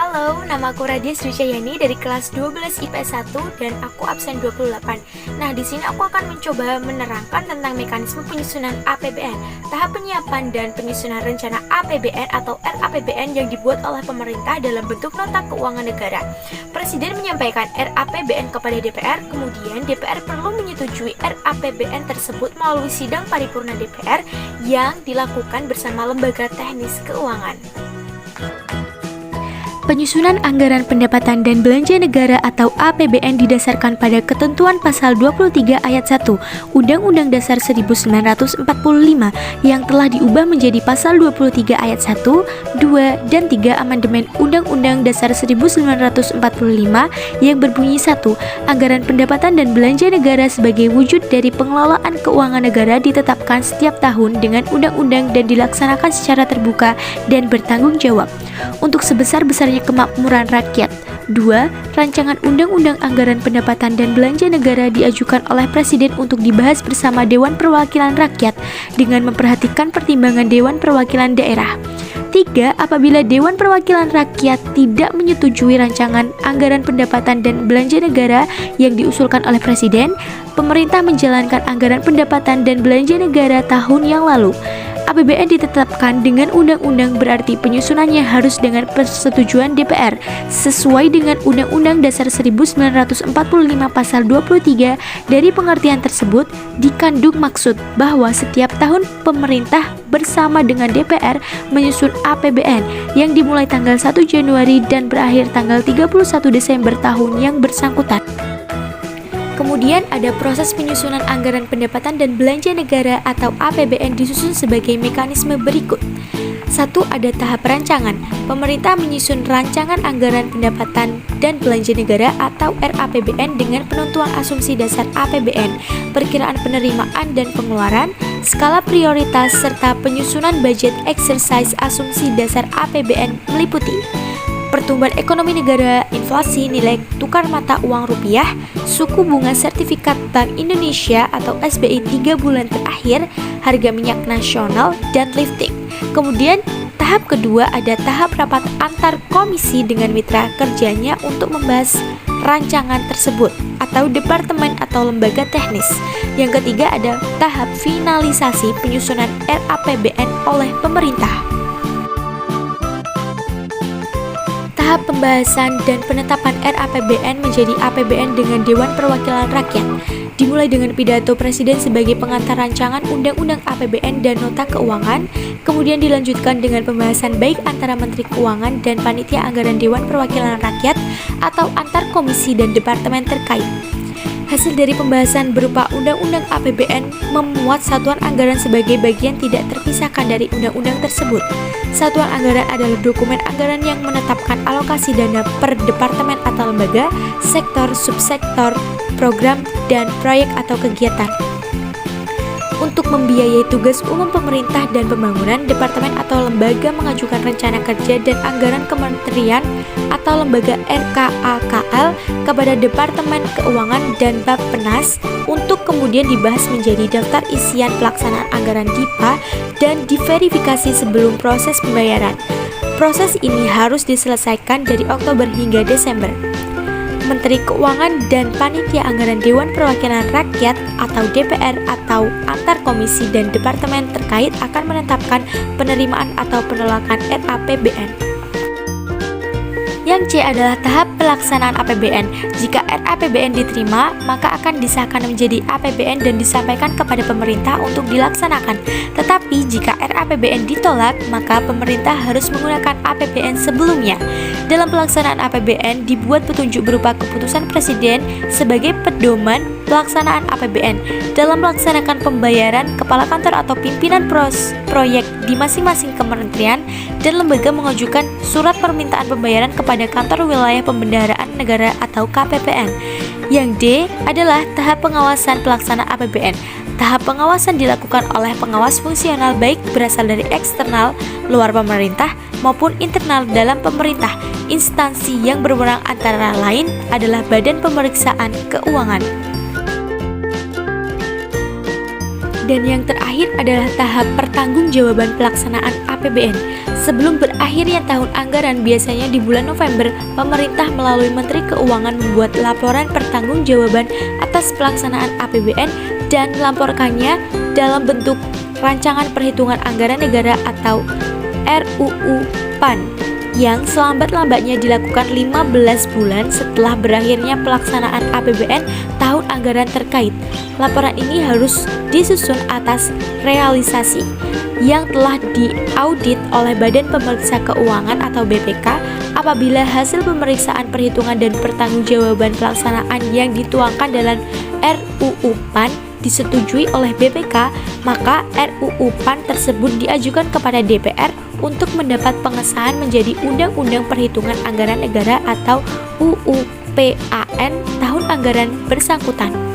Halo, nama aku Radia Srijayani dari kelas 12 IPS 1 dan aku absen 28. Nah, di sini aku akan mencoba menerangkan tentang mekanisme penyusunan APBN, tahap penyiapan dan penyusunan rencana APBN atau RAPBN yang dibuat oleh pemerintah dalam bentuk nota keuangan negara. Presiden menyampaikan RAPBN kepada DPR, kemudian DPR perlu menyetujui RAPBN tersebut melalui sidang paripurna DPR yang dilakukan bersama lembaga teknis keuangan. Penyusunan anggaran pendapatan dan belanja negara atau APBN didasarkan pada ketentuan pasal 23 ayat 1 Undang-Undang Dasar 1945 yang telah diubah menjadi pasal 23 ayat 1, 2, dan 3 amandemen Undang-Undang Dasar 1945 yang berbunyi 1. Anggaran pendapatan dan belanja negara sebagai wujud dari pengelolaan keuangan negara ditetapkan setiap tahun dengan undang-undang dan dilaksanakan secara terbuka dan bertanggung jawab untuk sebesar-besarnya kemakmuran rakyat. 2. Rancangan Undang-Undang Anggaran Pendapatan dan Belanja Negara diajukan oleh Presiden untuk dibahas bersama Dewan Perwakilan Rakyat dengan memperhatikan pertimbangan Dewan Perwakilan Daerah. 3. Apabila Dewan Perwakilan Rakyat tidak menyetujui rancangan anggaran pendapatan dan belanja negara yang diusulkan oleh Presiden, pemerintah menjalankan anggaran pendapatan dan belanja negara tahun yang lalu. APBN ditetapkan dengan undang-undang berarti penyusunannya harus dengan persetujuan DPR sesuai dengan Undang-Undang Dasar 1945 pasal 23. Dari pengertian tersebut dikandung maksud bahwa setiap tahun pemerintah bersama dengan DPR menyusun APBN yang dimulai tanggal 1 Januari dan berakhir tanggal 31 Desember tahun yang bersangkutan. Kemudian ada proses penyusunan anggaran pendapatan dan belanja negara atau APBN disusun sebagai mekanisme berikut. 1. Ada tahap rancangan. Pemerintah menyusun rancangan anggaran pendapatan dan belanja negara atau RAPBN dengan penentuan asumsi dasar APBN, perkiraan penerimaan dan pengeluaran, skala prioritas, serta penyusunan budget exercise. Asumsi dasar APBN meliputi pertumbuhan ekonomi negara, inflasi, nilai tukar mata uang rupiah, suku bunga sertifikat Bank Indonesia atau SBI 3 bulan terakhir, harga minyak nasional, dan lifting. Kemudian tahap kedua ada tahap rapat antar komisi dengan mitra kerjanya untuk membahas rancangan tersebut atau departemen atau lembaga teknis. Yang ketiga ada tahap finalisasi penyusunan RAPBN oleh pemerintah. Tahap pembahasan dan penetapan RAPBN menjadi APBN dengan Dewan Perwakilan Rakyat dimulai dengan pidato Presiden sebagai pengantar rancangan Undang-Undang APBN dan Nota Keuangan, kemudian dilanjutkan dengan pembahasan baik antara Menteri Keuangan dan Panitia Anggaran Dewan Perwakilan Rakyat atau antar komisi dan departemen terkait. Hasil dari pembahasan berupa Undang-Undang APBN memuat satuan anggaran sebagai bagian tidak terpisahkan dari undang-undang tersebut. Satuan anggaran adalah dokumen anggaran yang menetapkan alokasi dana per departemen atau lembaga, sektor, subsektor, program, dan proyek atau kegiatan. Untuk membiayai tugas umum pemerintah dan pembangunan, departemen atau lembaga mengajukan rencana kerja dan anggaran kementerian atau lembaga RKAKL kepada Departemen Keuangan dan Bappenas untuk kemudian dibahas menjadi daftar isian pelaksanaan anggaran DIPA dan diverifikasi sebelum proses pembayaran. Proses ini harus diselesaikan dari Oktober hingga Desember. Menteri Keuangan dan Panitia Anggaran Dewan Perwakilan Rakyat atau DPR atau antar komisi dan departemen terkait akan menetapkan penerimaan atau penolakan RAPBN. Yang C adalah tahap pelaksanaan APBN. Jika RAPBN diterima, maka akan disahkan menjadi APBN dan disampaikan kepada pemerintah untuk dilaksanakan. Tetapi jika RAPBN ditolak, maka pemerintah harus menggunakan APBN sebelumnya. Dalam pelaksanaan APBN dibuat petunjuk berupa keputusan Presiden sebagai pedoman pelaksanaan APBN. Dalam melaksanakan pembayaran, kepala kantor atau pimpinan proyek di masing-masing kementerian dan lembaga mengajukan surat permintaan pembayaran kepada Kantor Wilayah Pembendaharaan Negara atau KPPN. Yang D adalah tahap pengawasan pelaksana APBN. Tahap pengawasan dilakukan oleh pengawas fungsional baik berasal dari eksternal, luar pemerintah, maupun internal dalam pemerintah. Instansi yang berwenang antara lain adalah Badan Pemeriksaan Keuangan. Dan yang terakhir adalah tahap pertanggungjawaban pelaksanaan APBN. Sebelum berakhirnya tahun anggaran, biasanya di bulan November, pemerintah melalui Menteri Keuangan membuat laporan pertanggungjawaban atas pelaksanaan APBN dan melaporkannya dalam bentuk Rancangan Perhitungan Anggaran Negara atau RUU PAN yang selambat-lambatnya dilakukan 15 bulan setelah berakhirnya pelaksanaan APBN tahun anggaran terkait. Laporan ini harus disusun atas realisasi yang telah diaudit oleh Badan Pemeriksa Keuangan atau BPK. Apabila hasil pemeriksaan perhitungan dan pertanggungjawaban pelaksanaan yang dituangkan dalam RUU PAN disetujui oleh BPK, maka RUU PAN tersebut diajukan kepada DPR untuk mendapat pengesahan menjadi Undang-Undang Perhitungan Anggaran Negara atau UU PAN tahun anggaran bersangkutan.